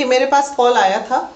देखिए मेरे पास कॉल आया था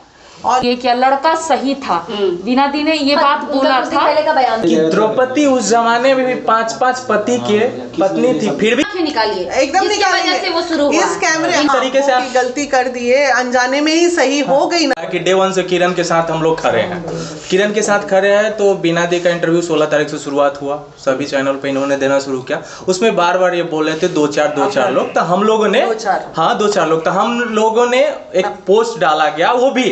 और ये क्या लड़का सही था। वीना दी ने ये बात बोला था पहले का बयान कि द्रौपदी उस जमाने में भी 5-5 पति के पत्नी थी, फिर भी निकालिए एकदम वजह से वो शुरू हुआ इस कैमरे इस तरीके से आप गलती कर दिए, अनजाने में ही सही हो गई ना। कि डे 1 से किरण के साथ हम लोग खड़े हैं, किरण के साथ खड़े हैं। तो वीना दी का इंटरव्यू 16 तारीख से शुरुआत हुआ, सभी चैनल पे इन्होंने देना शुरू किया। उसमें बार बार ये बोल रहे थे 2-4 लोग, तो हम लोगों ने 2-4 लोग, तो हम लोगों ने एक पोस्ट डाला गया, वो भी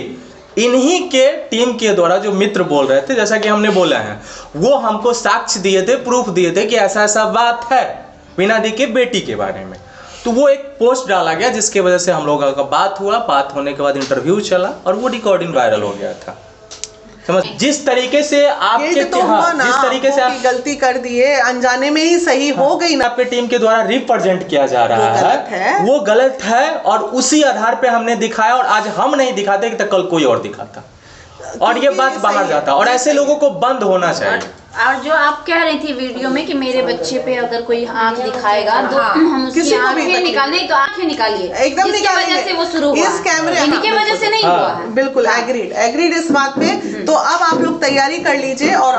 इन्हीं के टीम के द्वारा जो मित्र बोल रहे थे, जैसा कि हमने बोला है, वो हमको साक्ष्य दिए थे, प्रूफ दिए थे कि ऐसा ऐसा बात है वीना दी के बेटी के बारे में। तो वो एक पोस्ट डाला गया जिसके वजह से हम लोगों का बात हुआ, बात होने के बाद इंटरव्यू चला और वो रिकॉर्डिंग वायरल हो गया था। समझ जिस तरीके से आपके तो हुआ ना, जिस तरीके से आप गलती कर दिए, अनजाने में ही सही हो गई ना। आपके टीम के द्वारा रिप्रेजेंट किया जा रहा है, वो गलत है और उसी आधार पे हमने दिखाया। और आज हम नहीं दिखाते कि तो कल कोई और दिखाता और ये बात बाहर जाता, और ऐसे लोगों को बंद होना चाहिए। और जो आप कह रही थी वीडियो में कि मेरे बच्चे पे अगर कोई आंख दिखाएगा तो हम उसकी आंखें निकालने, तो आंखें निकालिए, एकदम निकालिए, वजह से वो शुरू हुआ, इस कैमरे इनके वजह से नहीं हुआ है। बिल्कुल एग्रीड इस बात पे। तो अब आप लोग तैयारी कर लीजिए और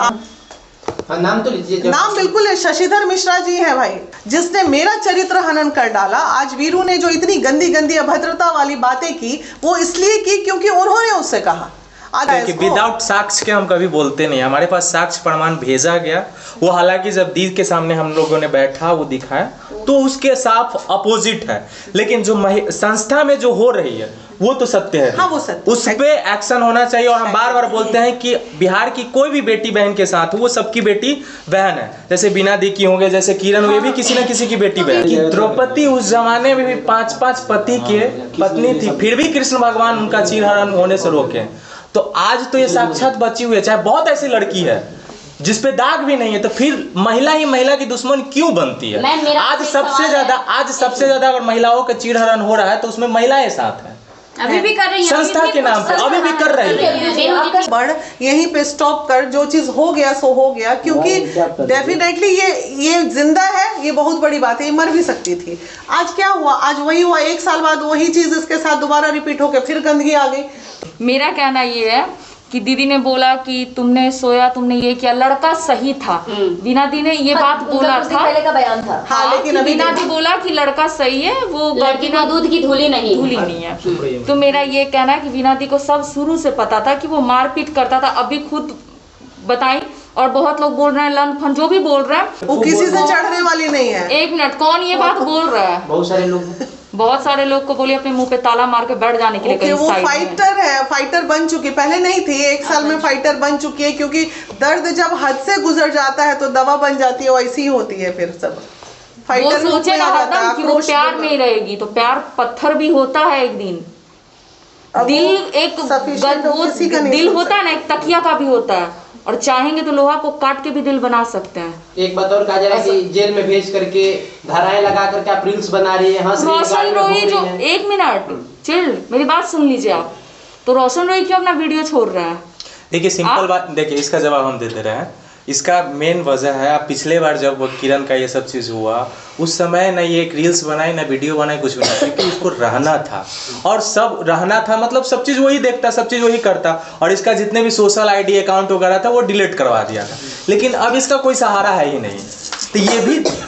नाम तो लीजिए। नाम बिल्कुल है, शशिधर मिश्रा जी है भाई, जिसने मेरा चरित्र हनन कर डाला। आज वीरू ने जो इतनी गंदी गंदी अभद्रता वाली बातें की, वो इसलिए की क्योंकि उन्होंने उससे कहा। कि विदाउट साक्ष्य के हम कभी बोलते नहीं, हमारे पास साक्ष्य प्रमाण भेजा गया। वो हालांकि जब दी के सामने हम लोगों ने बैठा, वो दिखाया, तो उसके साफ अपोजिट है। लेकिन जो संस्था में जो हो रही है वो तो सत्य है। हाँ, वो सत्य। उस पे एक्शन होना चाहिए। और हम बार बार बोलते हैं कि बिहार की कोई भी बेटी बहन के साथ हो, वो सबकी बेटी बहन है। जैसे वीना दी की होंगे, जैसे किरण हुई, भी किसी न किसी की बेटी बहन। कि द्रौपदी उस जमाने में भी 5-5 पति के पत्नी थी, फिर भी कृष्ण भगवान उनका चीरहरण होने से रोके। तो आज तो ये साक्षात बची हुई है। चाहे बहुत ऐसी लड़की है जिसपे दाग भी नहीं है, तो फिर महिला ही महिला की दुश्मन क्यों बनती है? आज सबसे ज्यादा अगर महिलाओं का चीरहरण हो रहा है तो उसमें महिलाएं साथ हैं, अभी भी कर रही हैं, संस्था के नाम पे अभी भी कर रही है। बढ़ यहीं पे स्टॉप कर, जो चीज हो गया सो हो गया। क्योंकि डेफिनेटली ये जिंदा है, ये बहुत बड़ी बात है, ये मर भी सकती थी। आज क्या हुआ? आज वही हुआ, 1 साल बाद वही चीज इसके साथ दोबारा रिपीट होकर फिर गंदगी आ गई। मेरा कहना ये है कि दीदी ने बोला कि तुमने सोया, तुमने ये किया, लड़का सही था। वीना दी ने ये बात बोला था, पहले का बयान था। हाँ, लेकिन अभी वीना दी बोला कि लड़का सही है, वो लड़की को दूध की धूली नहीं है। तो मेरा ये कहना है कि वीना दी को सब शुरू से पता था कि वो मारपीट करता था। अभी खुद बताई, और बहुत लोग बोल रहे हैं लन फन, जो भी बोल रहे हैं वो किसी से चढ़ने वाली नहीं है। 1 मिनट, कौन ये बात बोल रहा है? बहुत सारे लोग को बोलिए अपने मुंह पे ताला मार के बैठ जाने के लिए। वो फाइटर है, फाइटर बन चुकी, पहले नहीं थी, 1 साल में फाइटर बन चुकी है। क्योंकि दर्द जब हद से गुजर जाता है तो दवा बन जाती है, वैसी ही होती है फिर सब। फाइटर वो सोचेगा हरदम कि वो प्यार में ही रहेगी, तो प्यार पत्थर भी होता है एक दिन। दिल एक दिल होता है ना, एक तकिया का भी होता है, और चाहेंगे तो लोहा को काट के भी दिल बना सकते हैं। एक बात और कहा जा रहा है कि जेल में भेज करके धाराएं लगा करके आप रील्स बना रही है, हंस रही है, रोशन रोई जो 1 मिनट चिल, मेरी बात सुन लीजिए आप। तो रोशन रोई क्यों अपना वीडियो छोड़ रहा है? देखिए सिंपल बात, देखिए इसका जवाब हम दे दे रहे हैं। इसका मेन वजह है, आप पिछले बार जब किरण का ये सब चीज़ हुआ, उस समय ना ये एक रील्स बनाई ना वीडियो बनाई, कुछ भी नहीं, क्योंकि उसको रहना था और सब रहना था, मतलब सब चीज़ वही देखता, सब चीज़ वही करता। और इसका जितने भी सोशल आईडी अकाउंट वगैरह था वो डिलीट करवा दिया था। लेकिन अब इसका कोई सहारा है ही नहीं। तो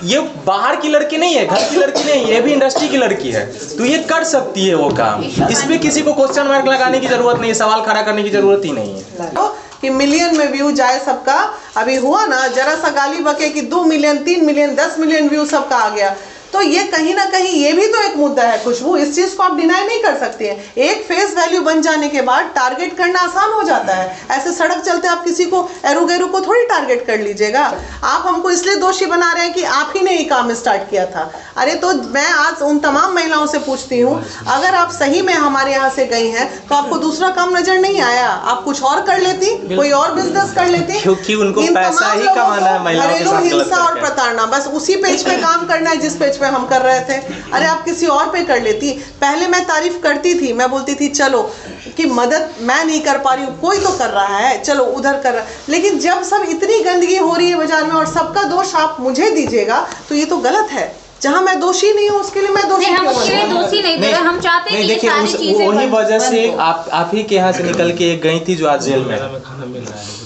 ये बाहर की लड़की नहीं है, घर की लड़की नहीं, ये भी इंडस्ट्री की लड़की है, तो ये कर सकती है वो काम। इसमें किसी को क्वेश्चन मार्क लगाने की जरूरत नहीं है, सवाल खड़ा करने की जरूरत ही नहीं है कि मिलियन में व्यू जाए सबका। अभी हुआ ना, जरा सा गाली बके कि 2 मिलियन 3 मिलियन 10 मिलियन व्यू सबका आ गया। तो ये कहीं ना कहीं ये भी तो एक मुद्दा है खुशबू, इस चीज को आप डिनाई नहीं कर सकते हैं। एक फेस वैल्यू बन जाने के बाद टारगेट करना आसान हो जाता है। ऐसे सड़क चलते आप किसी को एरू गैरू को थोड़ी टारगेट कर लीजिएगा। आप हमको इसलिए दोषी बना रहे हैं कि आप ही ने ये काम स्टार्ट किया था। अरे तो मैं आज उन तमाम महिलाओं से पूछती हूँ, अगर आप सही में हमारे यहाँ से गई हैं तो आपको दूसरा काम नजर नहीं आया? आप कुछ और कर लेती, कोई और बिजनेस कर लेती, क्योंकि उनको पैसा ही कमाना है। घरेलू हिंसा और प्रताड़ना, बस उसी पेज पे काम करना है जिस पेज पे हम कर रहे थे। अरे आप किसी और पे कर लेती। पहले मैं तारीफ करती थी, मैं बोलती थी चलो कि मदद मैं नहीं कर पा रही हूँ, कोई तो कर रहा है, चलो उधर कर रहा है। लेकिन जब सब इतनी गंदगी हो रही है बाजार में और सबका दोष आप मुझे दीजिएगा, तो ये तो गलत है। जहाँ मैं दोषी नहीं हूँ उसके लिए मैं दोषी नहीं, हम क्यों उसके लिए बनूं? दोषी नहीं बोल रहे, हम चाहते हैं कि ये देखिए सारी चीजें वही बंद- वजह बंद से हो। आप ही के यहाँ से निकल के एक गई थी जो आज जेल में है।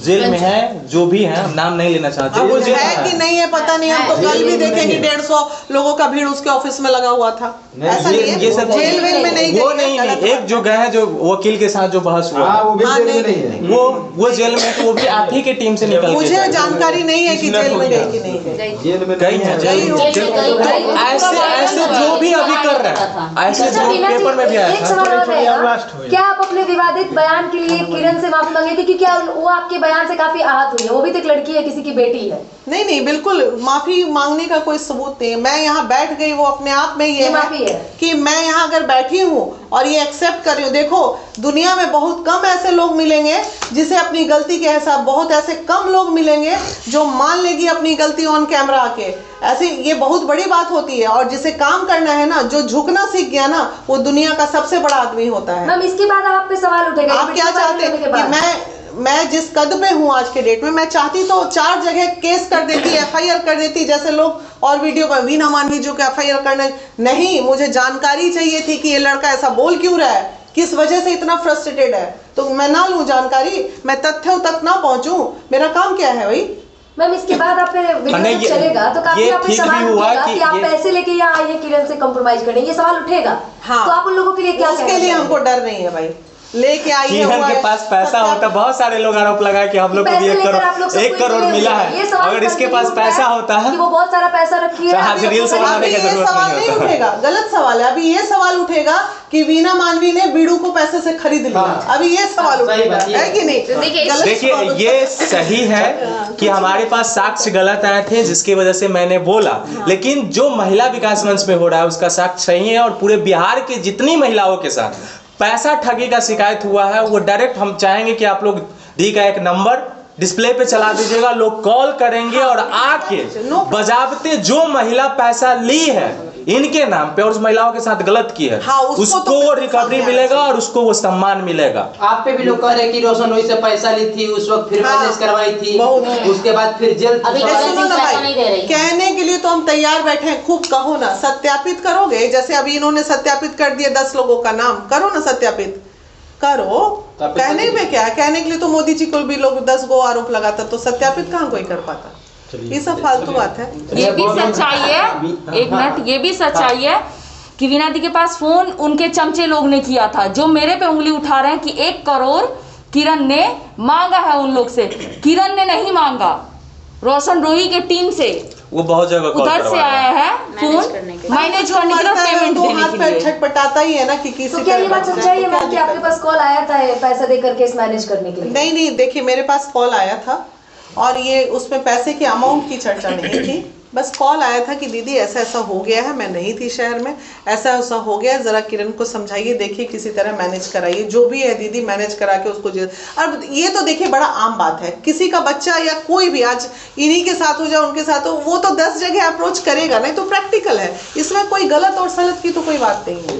जेल में है, जो भी है, हम नाम नहीं लेना चाहते। अब वो जेल है में कि नहीं है पता नहीं, हम तो कल भी देखे कि 150 लोगों का भीड़ उसके ऑफिस में लगा हुआ था। ऐसा नहीं है, ये सब जेल वेल में नहीं वो गई है, नहीं गलत एक बात जो गए हैं जो वकील के साथ जो बहस हुआ हाँ, वो भी हाँ, जेल में नहीं, नहीं है। वो जेल में है, तो वो भी आप ही की टीम से निकल है। के मुझे गए। जानकारी नहीं है कि जेल में गई कि नहीं गई। जेल में गई है गई हो। तो ऐसे जो भी अभी कर रहे हैं, ऐसे अच्छा, जो बीना जी, पेपर में भी आया एक था। सवाल और रहेगा। लास्ट हो क्या आप अपने विवादित बयान के लिए किरण से माफी मांगेगी, क्योंकि क्या वो आपके बयान से काफी आहत हुई है, वो भी तो एक लड़की है, किसी की बेटी है। नहीं नहीं, बिल्कुल माफी मांगने का कोई सबूत नहीं है। मैं यहाँ बैठ गई, वो अपने आप में ये माफी है कि मैं यहाँ अगर बैठी हूँ और ये एक्सेप्ट कर रही हूँ। देखो दुनिया में बहुत कम ऐसे लोग मिलेंगे जिसे अपनी गलती के एहसास, बहुत ऐसे कम लोग मिलेंगे जो मान लेगी अपनी गलती ऑन कैमरा आके। ऐसे ये बहुत बड़ी बात होती है, और जिसे काम करना है ना, जो झुकना सीख गया ना, वो दुनिया का सबसे बड़ा आदमी होता है। मैम इसके बाद आप पे सवाल उठेगा, आप क्या चाहते हैं कि मैं जिस कद पे हूँ आज के डेट में, मैं चाहती तो 4 जगह केस कर देती, FIR कर देती, जैसे लोग और वीडियो पर वीना मानवी जो कि FIR करने नहीं। मुझे जानकारी चाहिए थी कि ये लड़का ऐसा बोल क्यों रहा है, किस वजह से इतना फ्रस्ट्रेटेड है, तो मैं ना लूं जानकारी, मैं तथ्यों तक ना पहुंचूं। मेरा काम क्या है भाई? मैम इसके बाद आप पे वीडियो नहीं, जब चलेगा तो काफी ये आप पे ठीक सवाल भी हुआ उठेगा कि कि आप ये- पैसे लेके यहाँ आइए किरण से कॉम्प्रोमाइज करने, ये सवाल उठेगा। हाँ। तो आप उन लोगों के लिए क्या उसके कहना लिए चाहेंगे? हमको डर नहीं है भाई, लेके आइए। किरण के पास पैसा होता, बहुत सारे लोग आरोप लगाए कि हम लोग को भी पैसे लेकर आप लोग सबको 1 करोड़ इसलिए मिला ये है। सवाल अगर इसके कंटिन्यू पास पैसा होता है कि वो बहुत सारा पैसा रखी है, तो हाँ, अभी रील्स आपको बनाने अभी की ये जरूरत सवाल नहीं नहीं होता। उठेगा, गलत सवाल है। अभी ये सवाल उठेगा कि वीना मानवी ने बीड़ू को पैसे से खरीद लिया। हाँ। अभी ये सवाल सही उठेगा, बात ये है कि नहीं? तो देखिए, गलत देखिए सवाल उठेगा। ये सही है कि हमारे पास साक्ष्य गलत आए थे, जिसकी वजह से मैंने बोला। लेकिन जो महिला विकास मंच में हो रहा है उसका साक्ष्य सही है, और पूरे बिहार के जितनी महिलाओं के साथ पैसा ठगी का शिकायत हुआ है, वो डायरेक्ट हम चाहेंगे कि आप लोग दी का एक नंबर डिस्प्ले पे चला दीजिएगा, लोग कॉल करेंगे और आके बजाबते जो महिला पैसा ली है इनके नाम पे और उस महिलाओं के साथ गलत की है, हाँ, उसको तो उसको रिकवरी मिलेगा और उसको वो सम्मान मिलेगा। आप पे भी लोग कह रहे हैं कि रोशन वही से पैसा ली थी उस वक्त, फिर हाँ, मैनेज करवाई थी, बहुत। उसके बाद फिर जेल। अभी ए, सुनो ना पैसा नहीं दे भाई, रही। कहने के लिए तो हम तैयार बैठे हैं, खूब कहो ना। सत्यापित करोगे? जैसे अभी इन्होंने सत्यापित कर दिया 10 लोगों का नाम, करो ना सत्यापित, करो। कहने में क्या है, कहने के लिए तो मोदी जी को भी लोग 10 गो आरोप लगाता, तो सत्यापित कहाँ कोई कर पाता? ये सब फालतू बात है। ये भी सच्चाई है, एक मिनट, ये भी सच्चाई है कि वीना दी के पास फोन उनके चमचे लोग ने किया था, जो मेरे पे उंगली उठा रहे हैं कि 1 करोड़ किरण ने मांगा है उन लोग से। किरण ने नहीं मांगा, रोशन रोही के टीम से, वो बहुत जगह कॉल उधर से करवा रहा आया है। है फोन मैनेज करने के लिए, पेमेंट तो देने हाथ के पैर लिए। छटपटाता ही है ना कि किसी तो क्या ये बात तरह सच्चाई है क्या मैम कि आपके दिक्कत? पास कॉल आया था पैसा देकर केस मैनेज करने के लिए? नहीं नहीं, देखिए मेरे पास कॉल आया था और ये उसमें पैसे की अमाउंट की चर्चा नहीं थी। बस कॉल आया था कि दीदी ऐसा ऐसा हो गया है, मैं नहीं थी शहर में, ऐसा ऐसा हो गया है, ज़रा किरण को समझाइए, देखिए किसी तरह मैनेज कराइए, जो भी है दीदी मैनेज करा के उसको। अब ये तो देखिए बड़ा आम बात है, किसी का बच्चा या कोई भी आज इन्हीं के साथ हो जाए उनके साथ हो, वो तो 10 जगह अप्रोच करेगा, नहीं तो प्रैक्टिकल है, इसमें कोई गलत और सलत की तो कोई बात नहीं है।